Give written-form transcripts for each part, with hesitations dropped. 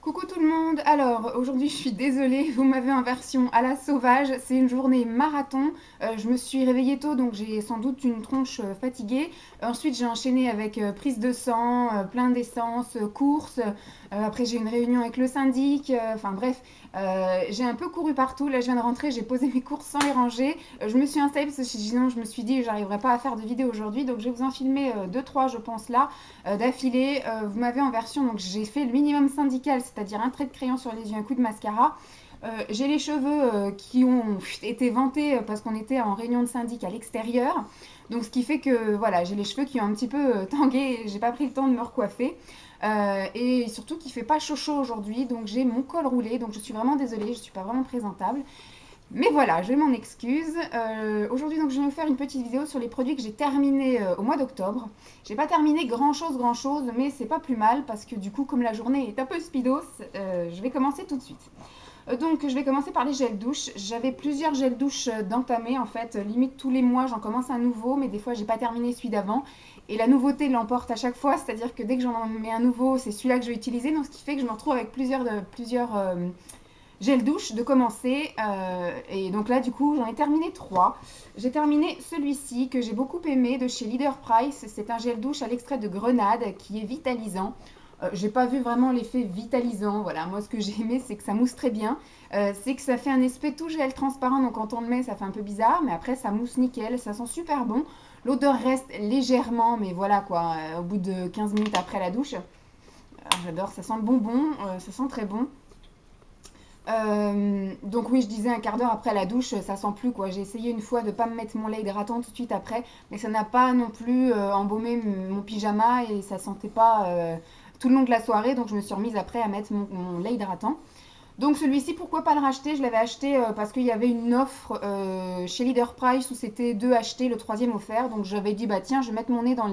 Coucou tout le monde, alors aujourd'hui je suis désolée, vous m'avez en version à la sauvage, c'est une journée marathon. Je me suis réveillée tôt donc j'ai sans doute une tronche fatiguée. Ensuite j'ai enchaîné avec prise de sang, plein d'essence, courses. Après j'ai une réunion avec le syndic, enfin bref, j'ai un peu couru partout. Là je viens de rentrer, j'ai posé mes courses sans les ranger. Je me suis installée parce que sinon je me suis dit j'arriverai pas à faire de vidéo aujourd'hui, donc je vais vous en filmer 2-3 je pense là d'affilée. Vous m'avez en version, donc j'ai fait le minimum syndical, c'est-à-dire un trait de crayon sur les yeux, un coup de mascara. J'ai les cheveux qui ont été vantés parce qu'on était en réunion de syndic à l'extérieur. Donc ce qui fait que voilà, j'ai les cheveux qui ont un petit peu tangué, j'ai pas pris le temps de me recoiffer. Et surtout qu'il fait pas chaud chaud aujourd'hui, donc j'ai mon col roulé, donc je suis vraiment désolée, je suis pas vraiment présentable. Mais voilà, je m'en excuse. Aujourd'hui, donc, je vais vous faire une petite vidéo sur les produits que j'ai terminés au mois d'octobre. J'ai pas terminé grand chose, mais c'est pas plus mal parce que du coup, comme la journée est un peu speedos, je vais commencer tout de suite. Donc, je vais commencer par les gels douche. J'avais plusieurs gels douche d'entamés en fait. Limite tous les mois, j'en commence un nouveau, mais des fois, j'ai pas terminé celui d'avant. Et la nouveauté l'emporte à chaque fois, c'est-à-dire que dès que j'en mets un nouveau, c'est celui-là que je vais utiliser. Donc, ce qui fait que je me retrouve avec plusieurs gel douche de commencer. Et donc là, du coup, j'en ai terminé 3. J'ai terminé celui-ci que j'ai beaucoup aimé de chez Leader Price. C'est un gel douche à l'extrait de grenade qui est vitalisant. J'ai pas vu vraiment l'effet vitalisant. Voilà, moi ce que j'ai aimé, c'est que ça mousse très bien. C'est que ça fait un effet tout gel transparent, donc quand on le met, ça fait un peu bizarre, mais après ça mousse nickel, ça sent super bon. L'odeur reste légèrement, mais voilà quoi, au bout de 15 minutes après la douche. J'adore, ça sent le bonbon, ça sent très bon. Donc oui, je disais un quart d'heure après la douche, ça sent plus quoi. J'ai essayé une fois de pas me mettre mon lait hydratant tout de suite après, mais ça n'a pas non plus embaumé mon pyjama et ça sentait pas tout le long de la soirée. Donc je me suis remise après à mettre mon lait hydratant. Donc celui-ci, pourquoi pas le racheter? Je l'avais acheté parce qu'il y avait une offre chez Leader Price où c'était 2 achetés, le troisième offert. Donc j'avais dit bah tiens, je vais mettre mon nez dans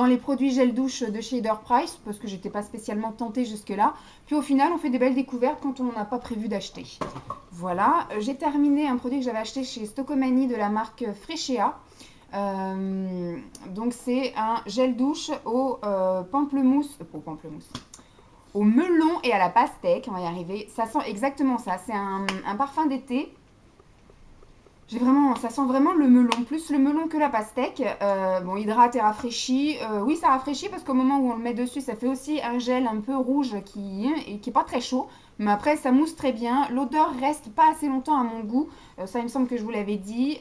les produits gel douche de chez Leader Price parce que j'étais pas spécialement tentée jusque-là. Puis au final, on fait des belles découvertes quand on n'a pas prévu d'acheter. Voilà, j'ai terminé un produit que j'avais acheté chez Stocomanie de la marque Freccia. Donc c'est un gel douche au melon et à la pastèque, on va y arriver. Ça sent exactement ça. C'est un parfum d'été. Ça sent vraiment le melon, plus le melon que la pastèque. Bon, hydrate et rafraîchit. Oui, ça rafraîchit parce qu'au moment où on le met dessus, ça fait aussi un gel un peu rouge qui est pas très chaud. Mais après, ça mousse très bien. L'odeur reste pas assez longtemps à mon goût. Ça, il me semble que je vous l'avais dit.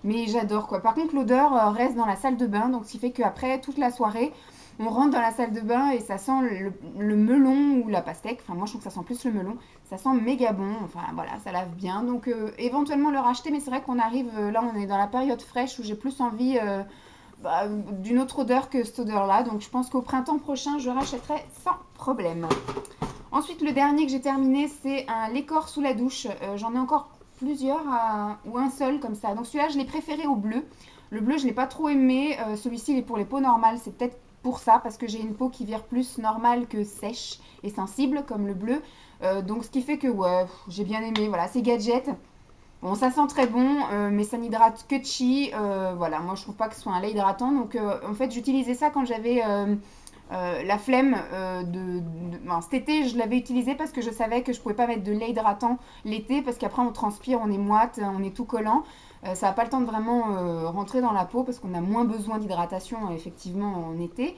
Mais j'adore quoi. Par contre, l'odeur reste dans la salle de bain. Donc, ce qui fait qu'après, toute la soirée, on rentre dans la salle de bain et ça sent le melon ou la pastèque. Enfin, moi, je trouve que ça sent plus le melon. Ça sent méga bon. Enfin, voilà, ça lave bien. Donc, éventuellement le racheter. Mais c'est vrai qu'on arrive, là, on est dans la période fraîche où j'ai plus envie d'une autre odeur que cette odeur-là. Donc, je pense qu'au printemps prochain, je rachèterai sans problème. Ensuite, le dernier que j'ai terminé, c'est un lait corps sous la douche. J'en ai encore plusieurs ou un seul comme ça. Donc, celui-là, je l'ai préféré au bleu. Le bleu, je ne l'ai pas trop aimé. Celui-ci, il est pour les peaux normales. C'est peut-être pour ça, parce que j'ai une peau qui vire plus normale que sèche et sensible, comme le bleu. Donc, ce qui fait que, ouais, j'ai bien aimé. Voilà, c'est gadget. Bon, ça sent très bon, mais ça n'hydrate que chi. Voilà, moi, je trouve pas que ce soit un lait hydratant. Donc, en fait, j'utilisais ça quand j'avais la flemme cet été, je l'avais utilisé parce que je savais que je pouvais pas mettre de lait hydratant l'été parce qu'après on transpire, on est moite, on est tout collant. Ça n'a pas le temps de vraiment rentrer dans la peau parce qu'on a moins besoin d'hydratation effectivement en été.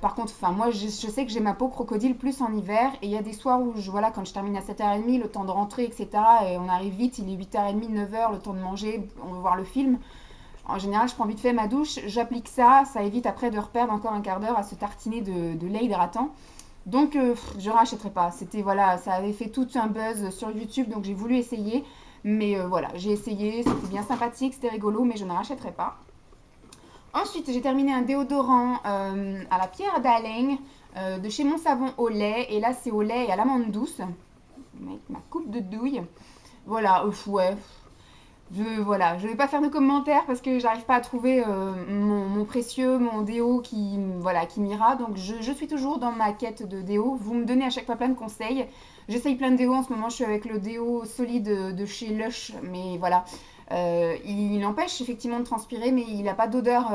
Par contre, moi je sais que j'ai ma peau crocodile plus en hiver et il y a des soirs où voilà, quand je termine à 7h30, le temps de rentrer, etc. Et on arrive vite, il est 8h30, 9h, le temps de manger, on veut voir le film. En général, je prends vite fait ma douche, j'applique ça, ça évite après de reperdre encore un quart d'heure à se tartiner de lait hydratant. Donc, je rachèterai pas. C'était voilà, ça avait fait tout un buzz sur YouTube, donc j'ai voulu essayer. Mais voilà, j'ai essayé, c'était bien sympathique, c'était rigolo, mais je ne rachèterai pas. Ensuite, j'ai terminé un déodorant à la pierre d'Aleng de chez Mon Savon au lait. Et là, c'est au lait et à l'amande douce. Avec ma coupe de douille. Voilà, ouais, voilà, je vais pas faire de commentaires parce que j'arrive pas à trouver mon précieux, mon déo qui m'ira. Donc je suis toujours dans ma quête de déo. Vous me donnez à chaque fois plein de conseils. J'essaye plein de déos en ce moment. Je suis avec le déo solide de chez Lush, mais voilà. Il empêche effectivement de transpirer, mais il n'a pas d'odeur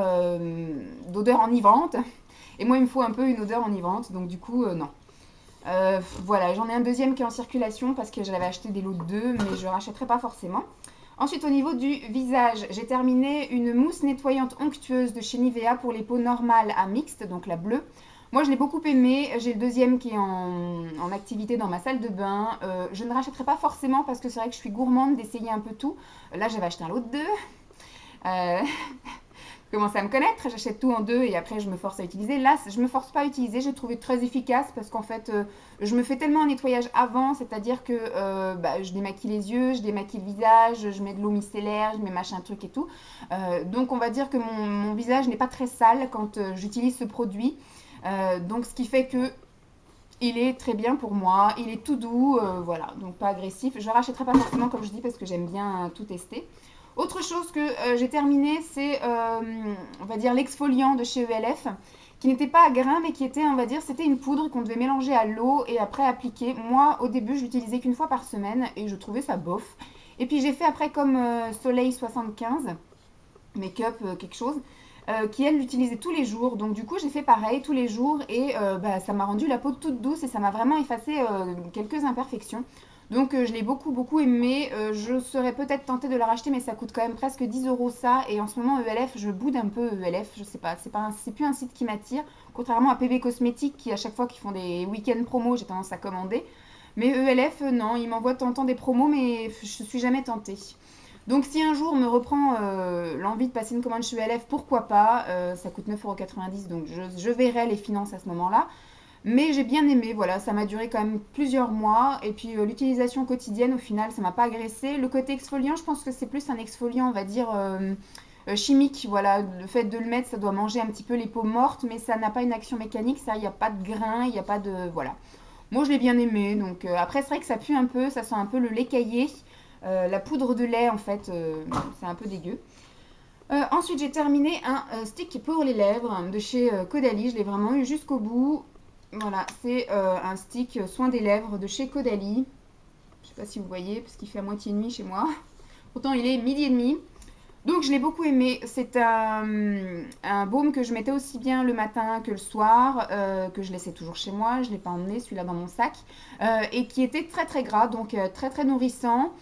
enivrante. Et moi, il me faut un peu une odeur enivrante, donc du coup, non. Voilà, j'en ai un deuxième qui est en circulation parce que j'avais acheté des lots de deux, mais je rachèterai pas forcément. Ensuite, au niveau du visage, j'ai terminé une mousse nettoyante onctueuse de chez Nivea pour les peaux normales à mixte, donc la bleue. Moi, je l'ai beaucoup aimé. J'ai le deuxième qui est en activité dans ma salle de bain. Je ne rachèterai pas forcément parce que c'est vrai que je suis gourmande d'essayer un peu tout. Là, j'avais acheté un lot de deux. Euh, Commence à me connaître, j'achète tout en deux et après je me force à utiliser. Là, je me force pas à utiliser, j'ai trouvé très efficace parce qu'en fait, je me fais tellement un nettoyage avant, c'est-à-dire que je démaquille les yeux, je démaquille le visage, je mets de l'eau micellaire, je mets machin truc et tout. Donc on va dire que mon visage n'est pas très sale quand j'utilise ce produit. Donc ce qui fait que il est très bien pour moi, il est tout doux, voilà, donc pas agressif. Je ne rachèterai pas forcément comme je dis parce que j'aime bien tout tester. Autre chose que j'ai terminé, c'est on va dire l'exfoliant de chez ELF, qui n'était pas à grains mais qui était, on va dire, c'était une poudre qu'on devait mélanger à l'eau et après appliquer. Moi, au début, je l'utilisais qu'une fois par semaine et je trouvais ça bof. Et puis j'ai fait après comme Soleil 75, make-up quelque chose, qui elle l'utilisait tous les jours. Donc du coup j'ai fait pareil tous les jours et ça m'a rendu la peau toute douce et ça m'a vraiment effacé quelques imperfections. Donc je l'ai beaucoup aimé. Je serais peut-être tentée de la racheter mais ça coûte quand même presque 10 euros ça. Et en ce moment ELF, je boude un peu ELF, je sais pas, c'est plus un site qui m'attire. Contrairement à PB Cosmétiques qui à chaque fois qu'ils font des week-ends promos, j'ai tendance à commander. Mais ELF, non, ils m'envoient de temps en temps des promos mais je suis jamais tentée. Donc si un jour me reprend l'envie de passer une commande chez ELF, pourquoi pas. Ça coûte 9,90 € donc je verrai les finances à ce moment-là. Mais j'ai bien aimé, voilà, ça m'a duré quand même plusieurs mois. Et puis l'utilisation quotidienne, au final, ça m'a pas agressé. Le côté exfoliant, je pense que c'est plus un exfoliant, on va dire, chimique. Voilà, le fait de le mettre, ça doit manger un petit peu les peaux mortes, mais ça n'a pas une action mécanique, ça, il n'y a pas de grains, il n'y a pas de... Voilà. Moi, je l'ai bien aimé. Donc après, c'est vrai que ça pue un peu, ça sent un peu le lait caillé. La poudre de lait, en fait, c'est un peu dégueu. Ensuite, j'ai terminé un stick pour les lèvres de chez Caudalie. Je l'ai vraiment eu jusqu'au bout. Voilà, c'est un stick soin des lèvres de chez Caudalie. Je ne sais pas si vous voyez, parce qu'il fait à moitié et demi chez moi. Pourtant, il est midi et demi. Donc, je l'ai beaucoup aimé. C'est un baume que je mettais aussi bien le matin que le soir, que je laissais toujours chez moi. Je ne l'ai pas emmené, celui-là, dans mon sac. Et qui était très gras, donc très nourrissant.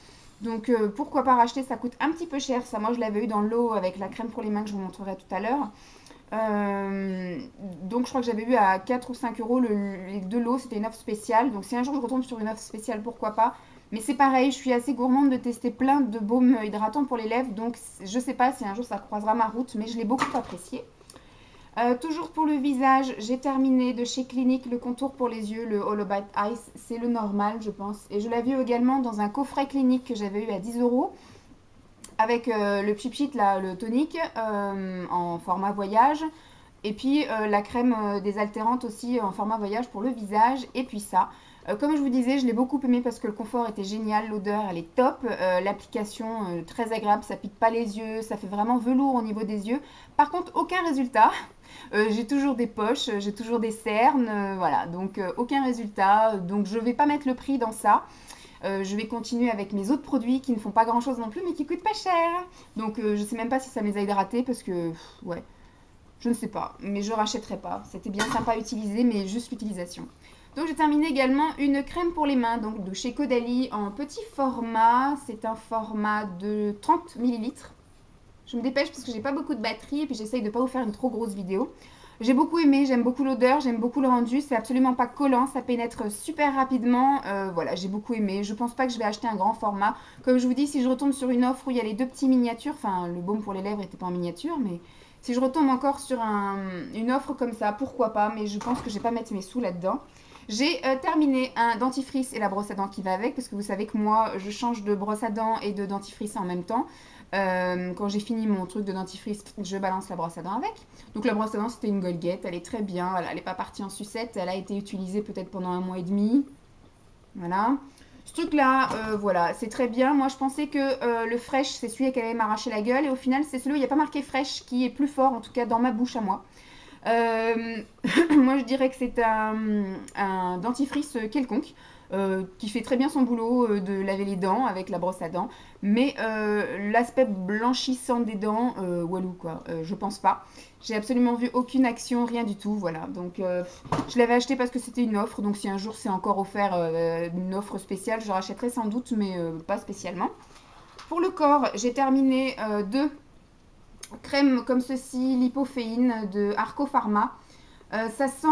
Donc pourquoi pas racheter, ça coûte un petit peu cher. Ça, moi, je l'avais eu dans l'eau avec la crème pour les mains que je vous montrerai tout à l'heure. Euh, donc je crois que j'avais eu à 4 ou 5 euros les deux lots, c'était une offre spéciale. Donc si un jour je retombe sur une offre spéciale, pourquoi pas. Mais c'est pareil, je suis assez gourmande de tester plein de baumes hydratants pour les lèvres. Donc je sais pas si un jour ça croisera ma route, mais je l'ai beaucoup apprécié. Toujours pour le visage, j'ai terminé de chez Clinique le contour pour les yeux, le All About Ice. C'est le normal, je pense. Et je l'avais eu également dans un coffret Clinique que j'avais eu à 10 euros avec le Pchit là, le tonique en format voyage. Et puis la crème désaltérante aussi en format voyage pour le visage. Et puis ça. Comme je vous disais, je l'ai beaucoup aimé parce que le confort était génial, l'odeur elle est top, l'application très agréable, ça pique pas les yeux, ça fait vraiment velours au niveau des yeux. Par contre, aucun résultat. J'ai toujours des poches, j'ai toujours des cernes, voilà, donc aucun résultat. Donc je vais pas mettre le prix dans ça. Je vais continuer avec mes autres produits qui ne font pas grand chose non plus mais qui coûtent pas cher. Donc je sais même pas si ça me les a hydratés parce que ouais, je ne sais pas, mais je rachèterai pas. C'était bien sympa à utiliser, mais juste l'utilisation. Donc j'ai terminé également une crème pour les mains, donc de chez Caudalie en petit format. C'est un format de 30 millilitres. Je me dépêche parce que j'ai pas beaucoup de batterie et puis j'essaye de pas vous faire une trop grosse vidéo. J'ai beaucoup aimé, j'aime beaucoup l'odeur, j'aime beaucoup le rendu, c'est absolument pas collant, ça pénètre super rapidement. Voilà, j'ai beaucoup aimé. Je pense pas que je vais acheter un grand format. Comme je vous dis, si je retombe sur une offre où il y a les deux petits miniatures, enfin le baume pour les lèvres était pas en miniature, mais si je retombe encore sur une offre comme ça, pourquoi pas, mais je pense que je vais pas mettre mes sous là-dedans. J'ai terminé un dentifrice et la brosse à dents qui va avec, parce que vous savez que moi, je change de brosse à dents et de dentifrice en même temps. Quand j'ai fini mon truc de dentifrice, je balance la brosse à dents avec. Donc la brosse à dents, c'était une Colgate, elle est très bien, voilà, elle n'est pas partie en sucette, elle a été utilisée peut-être pendant un mois et demi. Voilà. Ce truc-là, voilà, c'est très bien. Moi, je pensais que le fraîche, c'est celui qui allait m'arracher la gueule. Et au final, c'est celui où il n'y a pas marqué fraîche qui est plus fort, en tout cas dans ma bouche à moi. Euh, Moi, je dirais que c'est un dentifrice quelconque. qui fait très bien son boulot de laver les dents avec la brosse à dents. Mais l'aspect blanchissant des dents, walou quoi, je pense pas. J'ai absolument vu aucune action, rien du tout, voilà. Donc je l'avais acheté parce que c'était une offre, donc si un jour c'est encore offert une offre spéciale, je rachèterai sans doute, mais pas spécialement. Pour le corps, j'ai terminé deux crèmes comme ceci, lipoféine de Arco Pharma. Ça sent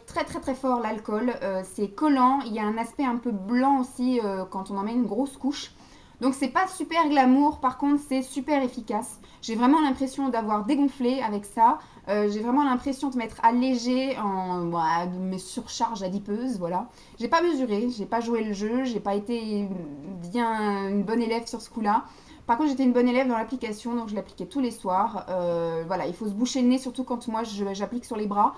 très très très fort l'alcool, c'est collant, il y a un aspect un peu blanc aussi quand on en met une grosse couche. Donc c'est pas super glamour, par contre c'est super efficace. J'ai vraiment l'impression d'avoir dégonflé avec ça. J'ai vraiment l'impression de m'être allégée de mes surcharges adipeuses, voilà. J'ai pas mesuré, j'ai pas joué le jeu, j'ai pas été bien une bonne élève sur ce coup-là. Par contre, j'étais une bonne élève dans l'application, donc je l'appliquais tous les soirs. Voilà, il faut se boucher le nez, surtout quand moi j'applique sur les bras.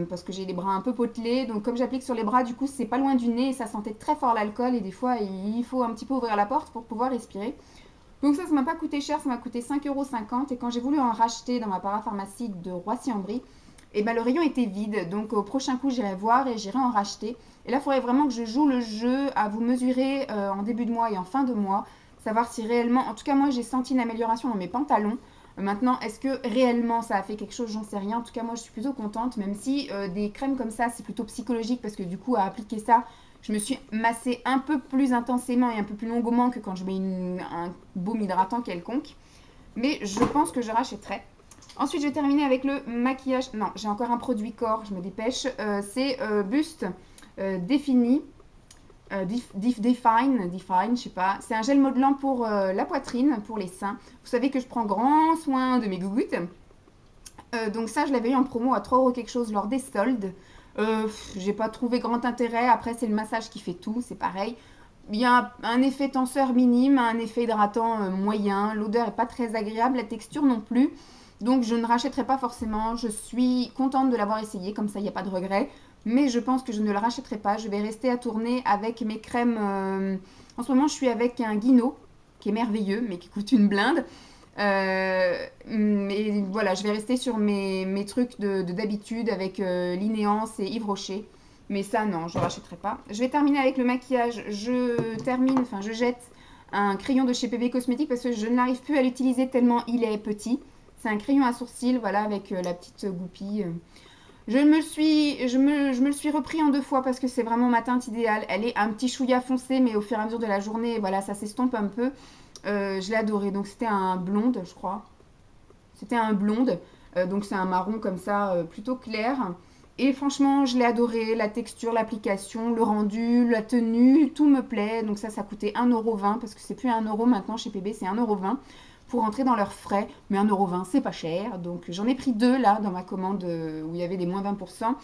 Parce que j'ai les bras un peu potelés. Donc comme j'applique sur les bras, du coup c'est pas loin du nez et ça sentait très fort l'alcool et des fois il faut un petit peu ouvrir la porte pour pouvoir respirer. Donc ça m'a pas coûté cher, ça m'a coûté 5,50 € et quand j'ai voulu en racheter dans ma parapharmacie de Roissy-en-Brie, et ben le rayon était vide. Donc au prochain coup j'irai voir et j'irai en racheter. Et là il faudrait vraiment que je joue le jeu à vous mesurer en début de mois et en fin de mois, savoir si réellement, en tout cas moi j'ai senti une amélioration dans mes pantalons. Maintenant, est-ce que réellement ça a fait quelque chose? J'en sais rien. En tout cas, moi, je suis plutôt contente, même si des crèmes comme ça, c'est plutôt psychologique parce que du coup, à appliquer ça, je me suis massée un peu plus intensément et un peu plus longuement que quand je mets un baume hydratant quelconque. Mais je pense que je rachèterai. Ensuite, je vais terminer avec le maquillage. Non, j'ai encore un produit corps, je me dépêche. C'est Buste Défini. Define, je sais pas. C'est un gel modelant pour la poitrine, pour les seins. Vous savez que je prends grand soin de mes gougouttes. Donc ça, je l'avais eu en promo à 3 € quelque chose lors des soldes. J'ai pas trouvé grand intérêt. Après, c'est le massage qui fait tout, c'est pareil. Il y a un effet tenseur minime, un effet hydratant moyen. L'odeur est pas très agréable, la texture non plus. Donc je ne rachèterai pas forcément. Je suis contente de l'avoir essayé, comme ça il n'y a pas de regret. Mais je pense que je ne le rachèterai pas. Je vais rester à tourner avec mes crèmes. En ce moment, je suis avec un Guino qui est merveilleux, mais qui coûte une blinde. Mais voilà, je vais rester sur mes trucs d'habitude avec Linéance et Yves Rocher. Mais ça, non, je ne rachèterai pas. Je vais terminer avec le maquillage. Je jette un crayon de chez PB Cosmétiques parce que je n'arrive plus à l'utiliser tellement il est petit. C'est un crayon à sourcils, voilà, avec la petite goupille. Je me le suis repris en 2 fois parce que c'est vraiment ma teinte idéale. Elle est un petit chouïa foncé, mais au fur et à mesure de la journée, voilà, ça s'estompe un peu. Je l'ai adoré. Donc c'était un blonde, je crois. C'était un blonde. Donc c'est un marron comme ça, plutôt clair. Et franchement, je l'ai adoré. La texture, l'application, le rendu, la tenue, tout me plaît. Donc ça coûtait 1,20 € parce que c'est plus 1 € maintenant chez PB, c'est 1,20 € pour rentrer dans leurs frais. Mais 1,20 € c'est pas cher. Donc j'en ai pris 2 là dans ma commande où il y avait des moins 20%.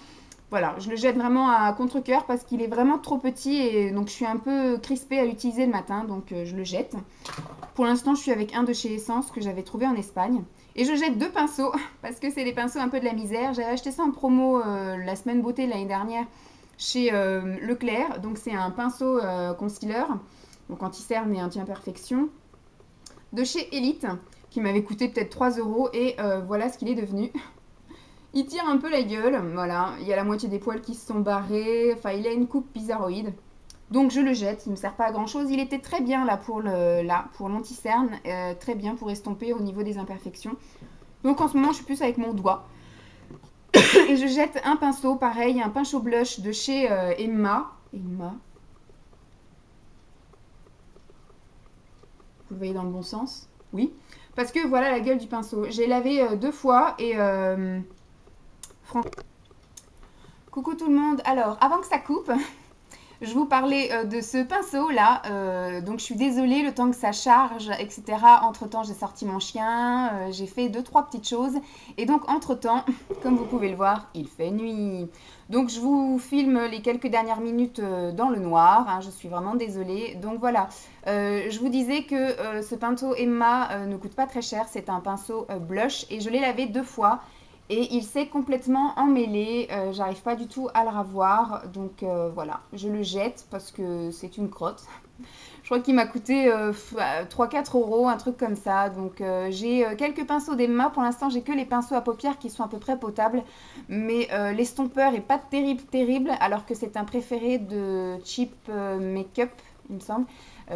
Voilà, je le jette vraiment à contre-cœur parce qu'il est vraiment trop petit et donc je suis un peu crispée à l'utiliser le matin, donc je le jette. Pour l'instant, je suis avec un de chez Essence que j'avais trouvé en Espagne. Et je jette 2 pinceaux parce que c'est des pinceaux un peu de la misère. J'avais acheté ça en promo la semaine beauté l'année dernière chez Leclerc. Donc c'est un pinceau concealer, donc anti-cerne et anti-imperfection, de chez Elite, qui m'avait coûté peut-être 3 € et voilà ce qu'il est devenu. Il tire un peu la gueule, voilà. Il y a la moitié des poils qui se sont barrés. Enfin, il a une coupe bizarroïde. Donc je le jette, il ne me sert pas à grand chose. Il était très bien là pour l'anti-cerne, très bien pour estomper au niveau des imperfections. Donc en ce moment, je suis plus avec mon doigt. Et je jette un pinceau, pareil, un pinceau blush de chez Emma. Emma. Vous le voyez dans le bon sens? Oui. Parce que voilà la gueule du pinceau. J'ai lavé 2 fois et coucou tout le monde. Alors, avant que ça coupe, je vous parlais de ce pinceau là. Donc, je suis désolée, le temps que ça charge, etc. Entre-temps, j'ai sorti mon chien, j'ai fait 2-3 petites choses. Et donc, entre-temps, comme vous pouvez le voir, il fait nuit. Donc, je vous filme les quelques dernières minutes dans le noir. Hein, je suis vraiment désolée. Donc, voilà. Je vous disais que ce pinceau Emma ne coûte pas très cher. C'est un pinceau blush et je l'ai lavé 2 fois. Et il s'est complètement emmêlé, j'arrive pas du tout à le ravoir, donc voilà, je le jette parce que c'est une crotte. Je crois qu'il m'a coûté 3-4 euros, un truc comme ça. Donc j'ai quelques pinceaux d'Emma. Pour l'instant, j'ai que les pinceaux à paupières qui sont à peu près potables. Mais l'estompeur est pas terrible, terrible. Alors que c'est un préféré de Cheap Makeup, il me semble.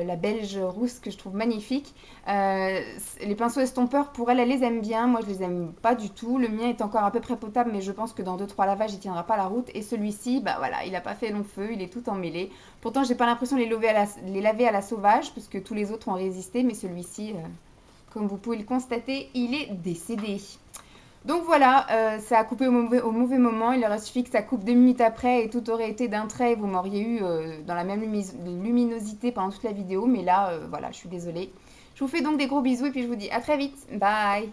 La belge rousse que je trouve magnifique. Les pinceaux estompeurs, pour elle, elle les aime bien. Moi, je les aime pas du tout. Le mien est encore à peu près potable, mais je pense que dans 2-3 lavages, il tiendra pas la route. Et celui-ci, bah voilà, il a pas fait long feu, il est tout emmêlé. Pourtant, j'ai pas l'impression de les laver à la sauvage, parce que tous les autres ont résisté, mais celui-ci, comme vous pouvez le constater, il est décédé. Donc voilà, ça a coupé au mauvais moment. Il aurait suffi que ça coupe 2 minutes après et tout aurait été d'un trait. Vous m'auriez eu dans la même luminosité pendant toute la vidéo. Mais là, voilà, je suis désolée. Je vous fais donc des gros bisous et puis je vous dis à très vite. Bye!